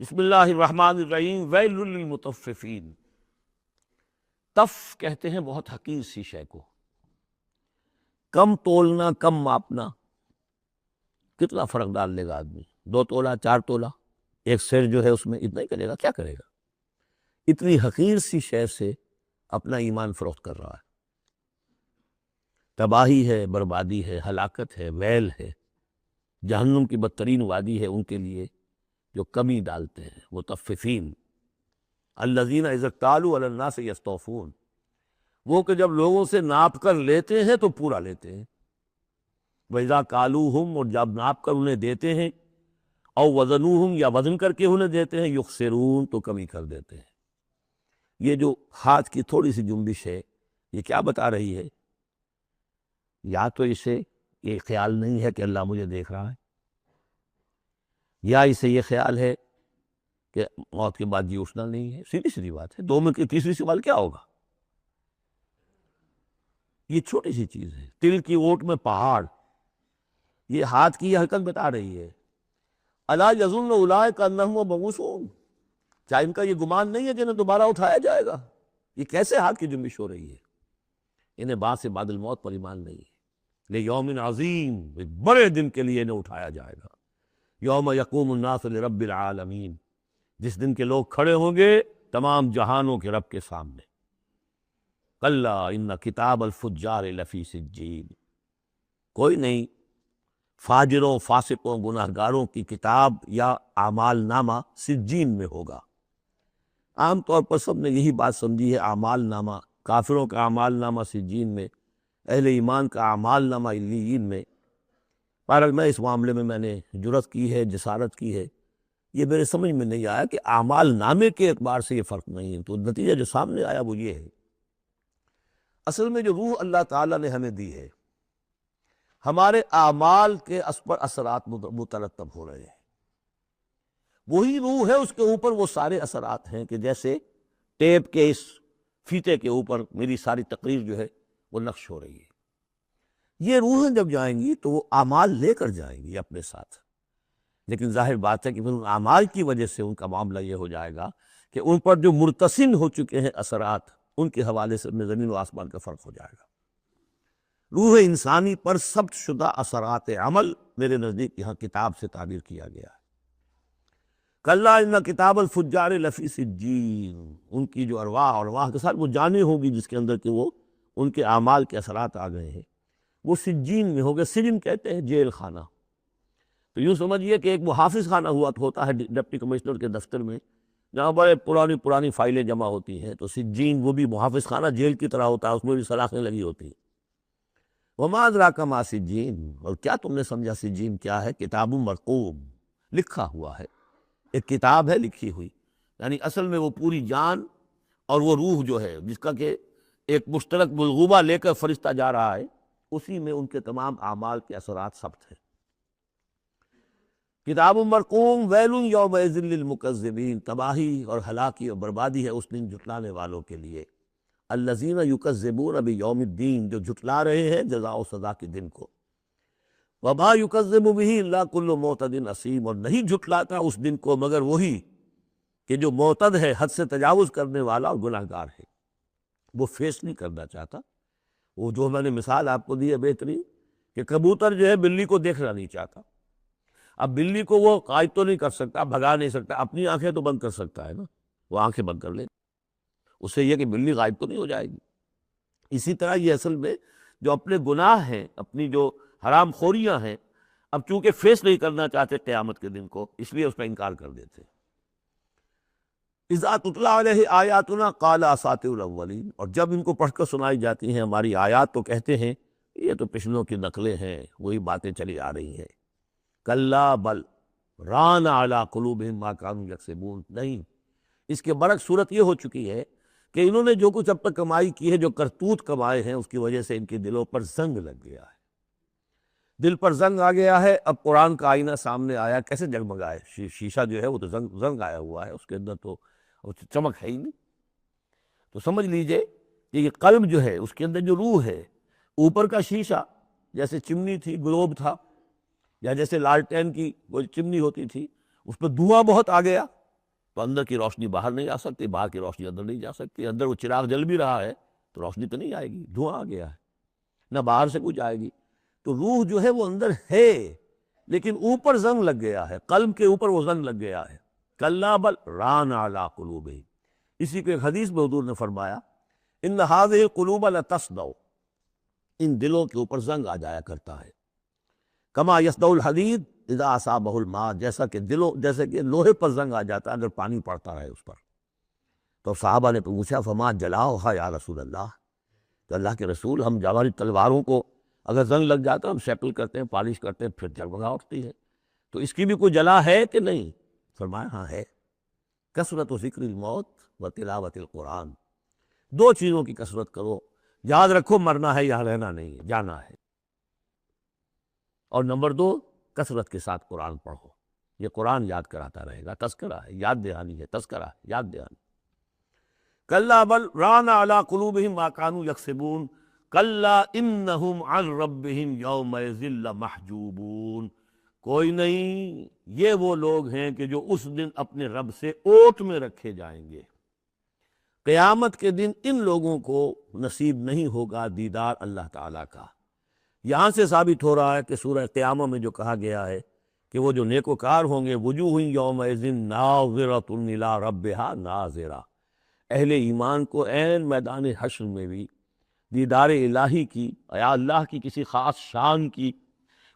بسم اللہ الرحمن الرحیم ویل للمطففین۔ تف کہتے ہیں بہت حقیر سی شے کو، کم تولنا کم ماپنا۔ کتنا فرق ڈال لے گا آدمی، 2 تولہ 4 تولہ، ایک سر جو ہے اس میں اتنا ہی کرے گا، کیا کرے گا؟ اتنی حقیر سی شے سے اپنا ایمان فروخت کر رہا ہے۔ تباہی ہے، بربادی ہے، ہلاکت ہے، ویل ہے، جہنم کی بدترین وادی ہے ان کے لیے جو کمی ڈالتے ہیں۔ مطففین الذین اذا اکتالوا علی الناس یستوفون، وہ کہ جب لوگوں سے ناپ کر لیتے ہیں تو پورا لیتے ہیں۔ وَإِذَا كَالُوهُمْ، اور جب ناپ کر انہیں دیتے ہیں، او وزنوہم، یا وزن کر کے انہیں دیتے ہیں، یخسرون، تو کمی کر دیتے ہیں۔ یہ جو ہاتھ کی تھوڑی سی جنبش ہے، یہ کیا بتا رہی ہے؟ یا تو اسے یہ خیال نہیں ہے کہ اللہ مجھے دیکھ رہا ہے، یا اسے یہ خیال ہے کہ موت کے بعد جی اٹھنا نہیں ہے۔ سیدھی سیدھی بات ہے، 2 میں تیسری سوال کیا ہوگا؟ یہ چھوٹی سی چیز ہے، تل کی اوٹ میں پہاڑ۔ یہ ہاتھ کی یہ حرکت بتا رہی ہے الا یظن اولئک انہم مبعوثون، کیا ان کا یہ گمان نہیں ہے جنہیں دوبارہ اٹھایا جائے گا؟ یہ کیسے ہاتھ کی جنبش ہو رہی ہے؟ انہیں بعد سے بعد الموت پر ایمان نہیں ہے۔ لیوم عظیم، ایک بڑے دن کے لیے انہیں اٹھایا جائے گا۔ یوم یقوم الناس لرب العالمین، جس دن کے لوگ کھڑے ہوں گے تمام جہانوں کے رب کے سامنے۔ کلا ان کتاب الفجار لفی سجین، کوئی نہیں، فاجروں، فاسقوں، گناہگاروں کی کتاب یا اعمال نامہ سجین میں ہوگا۔ عام طور پر سب نے یہی بات سمجھی ہے، اعمال نامہ، کافروں کا اعمال نامہ سجین میں، اہل ایمان کا اعمال نامہ علیین میں۔ بہرحال میں اس معاملے میں نے جرأت کی ہے، جسارت کی ہے، یہ میرے سمجھ میں نہیں آیا کہ اعمال نامے کے اعتبار سے یہ فرق نہیں ہے، تو نتیجہ جو سامنے آیا وہ یہ ہے۔ اصل میں جو روح اللہ تعالیٰ نے ہمیں دی ہے، ہمارے اعمال کے اس پر اثرات مترتب ہو رہے ہیں۔ وہی روح ہے، اس کے اوپر وہ سارے اثرات ہیں کہ جیسے ٹیپ کے اس فیتے کے اوپر میری ساری تقریر جو ہے وہ نقش ہو رہی ہے۔ یہ روحیں جب جائیں گی تو وہ اعمال لے کر جائیں گی اپنے ساتھ، لیکن ظاہر بات ہے کہ پھر ان اعمال کی وجہ سے ان کا معاملہ یہ ہو جائے گا کہ ان پر جو مرتسم ہو چکے ہیں اثرات، ان کے حوالے سے زمین و آسمان کا فرق ہو جائے گا۔ روح انسانی پر ثبت شدہ اثرات عمل میرے نزدیک یہاں کتاب سے تعبیر کیا گیا ہے۔ کلا ان کتاب الفجار لفی سجین، ان کی جو ارواح کے ساتھ وہ جانیں ہوگی جس کے اندر کہ وہ ان کے اعمال کے اثرات آ گئے ہیں، وہ سجین میں ہو گئے۔ سجن کہتے ہیں جیل خانہ۔ تو یوں سمجھیے کہ ایک محافظ خانہ ہوتا ہے ڈپٹی کمشنر کے دفتر میں، جہاں بڑے پرانی فائلیں جمع ہوتی ہیں، تو سجین وہ بھی محافظ خانہ جیل کی طرح ہوتا ہے، اس میں بھی سلاخیں لگی ہوتی ہیں۔ وما ادراک ما سجین، اور کیا تم نے سمجھا سجین کیا ہے؟ کتاب مرقوم، لکھا ہوا ہے، ایک کتاب ہے لکھی ہوئی۔ یعنی اصل میں وہ پوری جان اور وہ روح جو ہے جس کا کہ ایک مشترک بلغوبہ لے کر فرشتہ جا رہا ہے، اسی میں ان کے تمام اعمال کے اثرات ثبت ہیں۔ کتاب مرقوم ویل یومئذ للمکذبین، تباہی اور ہلاکی اور بربادی ہے اس دن جھٹلانے والوں کے لیے۔ الذین یکذبون بیوم الدین، جو جھٹلا رہے ہیں جزا و سزا کے دن کو۔ وما یکذب بہ الا کل معتد اثیم، اور نہیں جھٹلاتا اس دن کو مگر وہی کہ جو معتد ہے، حد سے تجاوز کرنے والا اور گناہگار ہے۔ وہ فیس نہیں کرنا چاہتا۔ وہ جو میں نے مثال آپ کو دی ہے بہترین، کہ کبوتر جو ہے بلی کو دیکھنا نہیں چاہتا۔ اب بلی کو وہ قائد تو نہیں کر سکتا، بھگا نہیں سکتا، اپنی آنکھیں تو بند کر سکتا ہے نا، وہ آنکھیں بند کر لے، اس سے یہ کہ بلی غائب تو نہیں ہو جائے گی۔ اسی طرح یہ اصل میں جو اپنے گناہ ہیں، اپنی جو حرام خوریاں ہیں، اب چونکہ فیس نہیں کرنا چاہتے قیامت کے دن کو، اس لیے اس کا انکار کر دیتے۔ اذا تتلی علیہ آیاتنا قال اساطیر الاولین، اور جب ان کو پڑھ کر سنائی جاتی ہیں ہماری آیات تو کہتے ہیں یہ تو پچھلوں کی نقلیں ہیں، وہی باتیں چلی آ رہی ہیں۔ کلا بل ران علی قلوبہم ما کانوا یکسبون، نہیں، اس کے برعکس صورت یہ ہو چکی ہے کہ انہوں نے جو کچھ اب تک کمائی کی ہے، جو کرتوت کمائے ہیں، اس کی وجہ سے ان کے دلوں پر زنگ لگ گیا ہے۔ دل پر زنگ آ گیا ہے۔ اب قرآن کا آئینہ سامنے آیا، کیسے جگمگائے؟ شیشہ جو ہے وہ تو زنگ آیا ہوا ہے، اس کے اندر تو چمک ہے ہی نہیں۔ تو سمجھ لیجئے کہ یہ قلب جو ہے، اس کے اندر جو روح ہے، اوپر کا شیشہ جیسے چمنی تھی، گلوب تھا، یا جیسے لالٹین کی وہ چمنی ہوتی تھی، اس پہ دھواں بہت آ گیا، تو اندر کی روشنی باہر نہیں آ سکتی، باہر کی روشنی اندر نہیں جا سکتی۔ اندر وہ چراغ جل بھی رہا ہے تو روشنی تو نہیں آئے گی، دھواں آ گیا ہے، نہ باہر سے کچھ آئے گی۔ تو روح جو ہے وہ اندر ہے، لیکن اوپر زنگ لگ گیا ہے، قلب کے اوپر وہ زنگ لگ گیا ہے۔ کلا بل ران علی قلوبہم، اسی کو ایک حدیث میں حضور نے فرمایا ان هذه القلوب لتصدع، ان دلوں کے اوپر زنگ آ جایا کرتا ہے، کما یصدع الحدید اذا اصابہ الماء، جیسے کہ لوہے پر زنگ آ جاتا ہے اگر پانی پڑتا ہے اس پر۔ تو صحابہ نے پوچھا فما جلاؤھا یا رسول اللہ، تو اللہ کے رسول ہم ہماری تلواروں کو اگر زنگ لگ جاتا ہے ہم شیپل کرتے ہیں، پالش کرتے ہیں، پھر جگمگا اٹھتی ہے، تو اس کی بھی کوئی جلا ہے کہ نہیں؟ فرمایا ہاں ہے، کثرت ذکر الموت و تلاوت القرآن، دو چیزوں کی کثرت کرو، یاد رکھو مرنا ہے یہاں رہنا نہیں ہے، جانا ہے، اور نمبر دو کثرت کے ساتھ قرآن پڑھو، یہ قرآن یاد کراتا رہے گا، تذکرہ ہے، یاد دہانی ہے، تذکرہ ہے، یاد دہانی۔ کلا بل ران علی قلوبہم ما کانوا یکسبون کلا انہم عن ربہم یومئذ لمحجوبون، کوئی نہیں، یہ وہ لوگ ہیں کہ جو اس دن اپنے رب سے اوٹ میں رکھے جائیں گے۔ قیامت کے دن ان لوگوں کو نصیب نہیں ہوگا دیدار اللہ تعالیٰ کا۔ یہاں سے ثابت ہو رہا ہے کہ سورہ قیامہ میں جو کہا گیا ہے کہ وہ جو نیکوکار ہوں گے وجوہ یومئذ ناظرۃ الی ربہا ناظرہ، اہل ایمان کو عین میدان حشر میں بھی دیدار الہی کی یا اللہ کی کسی خاص شان کی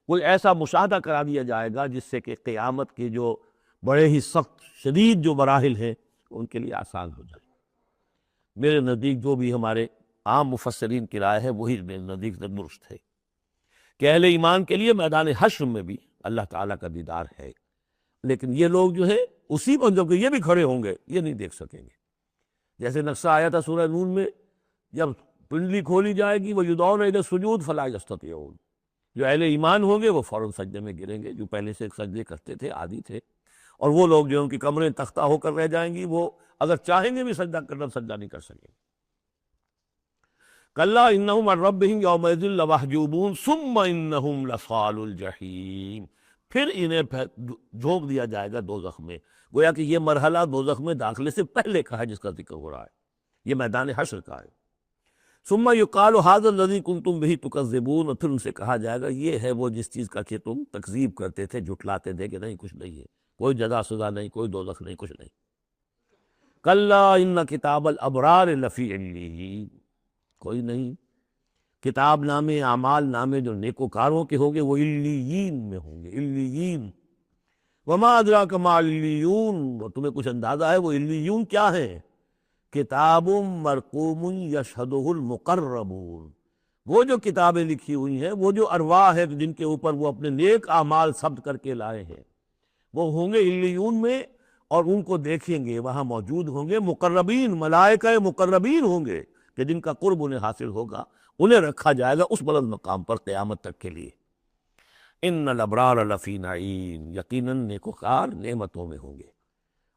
کوئی ایسا مشاہدہ کرا دیا جائے گا جس سے کہ قیامت کے جو بڑے ہی سخت شدید جو مراحل ہیں ان کے لیے آسان ہو جائے۔ میرے نزدیک جو بھی ہمارے عام مفسرین کی رائے ہے وہی میرے نزدیک درست ہے کہ اہل ایمان کے لیے میدان حشر میں بھی اللہ تعالیٰ کا دیدار ہے، لیکن یہ لوگ جو ہے اسی پر جب کہ یہ بھی کھڑے ہوں گے یہ نہیں دیکھ سکیں گے۔ جیسے نقشہ آیا تھا سورہ نون میں، جب پنڈلی کھولی جائے گی وَيُدْعَوْنَ إِلَى السُّجُودِ فَلَا يَسْتَطِيعُونَ، جو اہل ایمان ہوں گے وہ فوراً سجدے میں گریں گے، جو پہلے سے سجدے کرتے تھے عادی تھے، اور وہ لوگ جو ان کی کمریں تختہ ہو کر رہ جائیں گی وہ اگر چاہیں گے بھی سجدہ کرنا سجدہ نہیں کر سکیں گے۔ کلا انہم عن ربہم یومئذ لمحجوبون ثم انہم لصالو الجحیم، پھر انہیں جھونک دیا جائے گا دوزخ میں۔ گویا کہ یہ مرحلہ دوزخ میں داخلے سے پہلے کا ہے جس کا ذکر ہو رہا ہے، یہ میدان حشر کا ہے۔ ثم یقال ھذا الذی کنتم بہ تکذبون، اور پھر ان سے کہا جائے گا یہ ہے وہ جس چیز کا کہ تم تکذیب کرتے تھے، جھٹلاتے تھے کہ نہیں کچھ نہیں ہے، کوئی جزا سزا نہیں، کوئی دوزخ نہیں، کچھ نہیں۔ کلا ان کتاب الابرار لفی علیین، کوئی نہیں، کتاب نامے اعمال نامے جو نیکوکاروں کے ہوں گے وہ علیین میں ہوں گے، علیین۔ وما ادراک ما علیون، اور تمہیں کچھ اندازہ ہے وہ علیون کیا ہے؟ کتاب مرقوم یشہدہ المقربون، وہ جو کتابیں لکھی ہوئی ہیں، وہ جو ارواح ہے جن کے اوپر وہ اپنے نیک اعمال ثبت کر کے لائے ہیں، وہ ہوں گے علیون میں، اور ان کو دیکھیں گے، وہاں موجود ہوں گے مقربین، ملائکہ مقربین ہوں گے کہ جن کا قرب انہیں حاصل ہوگا، انہیں رکھا جائے گا اس بلند مقام پر قیامت تک کے لیے۔ ان الابرار لفی نعیم، یقیناً نیکوکار نعمتوں میں ہوں گے،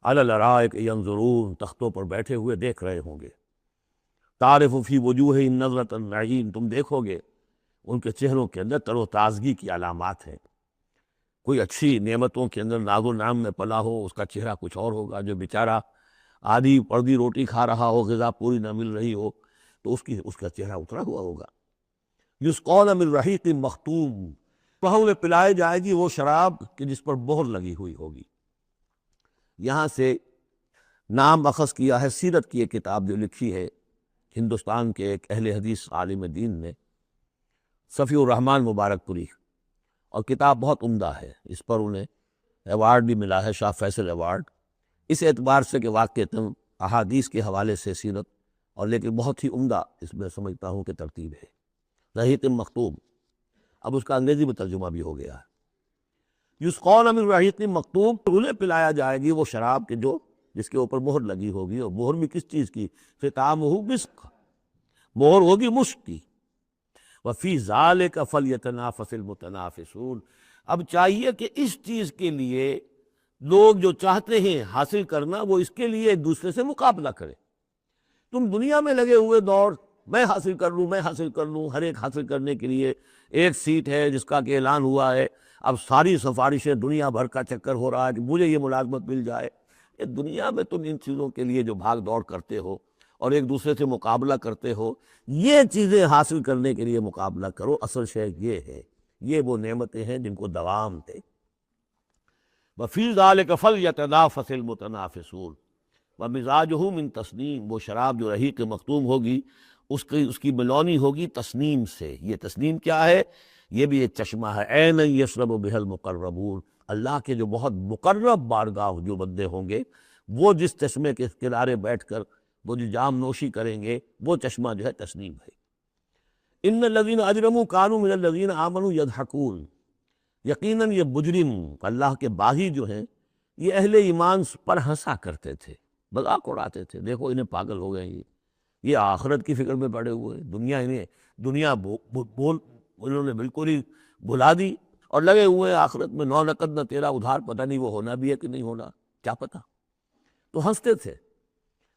علی الارائک ینظرون، تختوں پر بیٹھے ہوئے دیکھ رہے ہوں گے، تعرف فی وجوہہم نظرۃ النعیم، تم دیکھو گے ان کے چہروں کے اندر تر و تازگی کی علامات ہیں۔ کوئی اچھی نعمتوں کے اندر ناز و نعم میں پلا ہو اس کا چہرہ کچھ اور ہوگا، جو بیچارہ آدھی پردی روٹی کھا رہا ہو، غذا پوری نہ مل رہی ہو تو اس کا چہرہ اترا ہوا ہوگا۔ یسقون من رحیق مختوم، وہاں انہیں پلائے جائے گی وہ شراب کہ جس پر مہر لگی ہوئی ہوگی۔ یہاں سے نام اخذ کیا ہے سیرت کی ایک کتاب جو لکھی ہے ہندوستان کے ایک اہل حدیث عالم دین نے، صفی الرحمن مبارک پوری، اور کتاب بہت عمدہ ہے، اس پر انہیں ایوارڈ بھی ملا ہے، شاہ فیصل ایوارڈ، اس اعتبار سے کہ واقعتاً احادیث کے حوالے سے سیرت، اور لیکن بہت ہی عمدہ اس میں سمجھتا ہوں کہ ترتیب ہے، رحیق مختوم، اب اس کا انگریزی میں ترجمہ بھی ہو گیا ہے۔ یسقون من رحیق مختوم، انہیں پلایا جائے گی وہ شراب کہ جس کے اوپر مہر لگی ہوگی، اور مہر بھی کس چیز کی؟ ختامہ مسک، مہر ہوگی مشک کی۔ وفی ذالک فلیتنافس المتنافسون، اب چاہیے کہ اس چیز کے لیے لوگ جو چاہتے ہیں حاصل کرنا وہ اس کے لیے ایک دوسرے سے مقابلہ کرے۔ تم دنیا میں لگے ہوئے دوڑ، میں حاصل کر لوں، میں حاصل کر لوں، ہر ایک حاصل کرنے کے لیے ایک سیٹ ہے جس کا کہ اعلان ہوا ہے، اب ساری سفارشیں دنیا بھر کا چکر ہو رہا ہے کہ مجھے یہ ملازمت مل جائے، کہ دنیا میں تم ان چیزوں کے لیے جو بھاگ دوڑ کرتے ہو اور ایک دوسرے سے مقابلہ کرتے ہو، یہ چیزیں حاصل کرنے کے لیے مقابلہ کرو، اصل شے یہ ہے، یہ وہ نعمتیں ہیں جن کو دوام دے۔ وَفِي ذَلِكَ فَلْيَتَنَافَسِ الْمُتَنَافِسُونَ وَمِزَاجُهُ مِن تسنیم، وہ شراب جو رحیق مختوم ہوگی اس کی ملونی ہوگی تسنیم سے۔ یہ تسنیم کیا ہے؟ یہ بھی ایک چشمہ ہے، عین یشرب بها المقربون، اللہ کے جو بہت مقرب بارگاہ جو بندے ہوں گے وہ جس چشمے کے کنارے بیٹھ کر وہ جو جام نوشی کریں گے وہ چشمہ جو ہے تسنیم ہے۔ ان الذین اجرموا کانوا من الذین آمنوا یضحکون، یقیناً یہ مجرم اللہ کے باغی جو ہیں یہ اہل ایمان پر ہنسا کرتے تھے، مذاق اڑاتے تھے، دیکھو انہیں پاگل ہو گئے ہیں، یہ آخرت کی فکر میں پڑے ہوئے ہیں، دنیا انہوں نے بالکل ہی بھلا دی اور لگے ہوئے ہیں آخرت میں، نو نقد نہ تیرا ادھار، پتہ نہیں وہ ہونا بھی ہے کہ نہیں ہونا، کیا پتہ، تو ہنستے تھے۔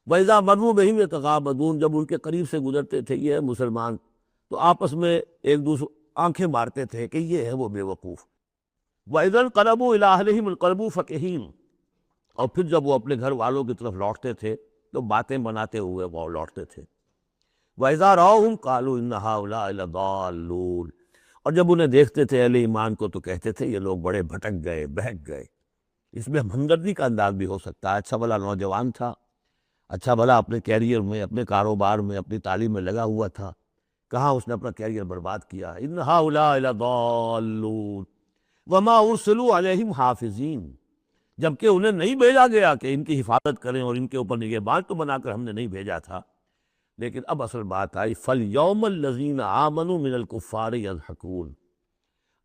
وَإِذَا مَرُّوا بِهِمْ يَتَغَامَضُونَ، جب ان کے قریب سے گزرتے تھے یہ مسلمان تو آپس میں ایک دوسرے آنکھیں مارتے تھے کہ یہ ہے وہ بے وقوف۔ وَإِذَا انقلبوا إِلَىٰ أَهْلِهِمْ انقلبوا فَكِهِينَ، اور پھر جب وہ اپنے گھر والوں کی طرف لوٹتے تھے تو باتیں بناتے ہوئے وہ لوٹتے تھے۔ وَإِذَا رَأَوْهُمْ قَالُوا إِنَّ هَٰؤُلَاءِ لَضَالُّونَ، اور جب انہیں دیکھتے تھے اہل ایمان کو تو کہتے تھے یہ لوگ بڑے بھٹک گئے، بہک گئے۔ اس میں ہمدردی کا انداز بھی ہو سکتا ہے، اچھا بھلا نوجوان تھا، اچھا بھلا اپنے کیریئر میں، اپنے کاروبار میں، اپنی تعلیم میں لگا ہوا تھا، کہاں اس نے اپنا کیریئر برباد کیا۔ ان ہؤلاء لضالون وما ارسلوا علیہم حافظین، جبکہ انہیں نہیں بھیجا گیا کہ ان کی حفاظت کریں اور ان کے اوپر نگہبان تو بنا کر ہم نے نہیں بھیجا تھا۔ لیکن اب اصل بات آئی، فَالْيَوْمَ الَّذِينَ آمَنُوا مِنَ الْكُفَّارِ يَضْحَكُونَ،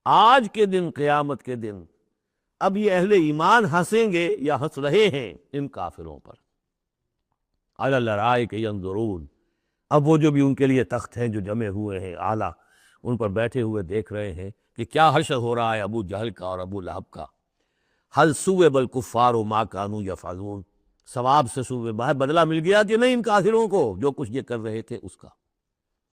آج کے دن، قیامت کے دن، اب یہ اہل ایمان ہنسیں گے یا ہنس رہے ہیں ان کافروں پر۔ عَلَى الْأَرَائِكِ يَنظُرُونَ، اب وہ جو بھی ان کے لیے تخت ہیں جو جمے ہوئے ہیں اعلیٰ، ان پر بیٹھے ہوئے دیکھ رہے ہیں کہ کیا حشر ہو رہا ہے ابو جہل کا اور ابو لہب کا۔ هَلْ ثُوِّبَ الْكُفَّارُ مَا كَانُوا يَفْعَلُونَ، ثواب سے بدلہ مل گیا کہ نہیں ان کافروں کو جو کچھ یہ کر رہے تھے اس کا۔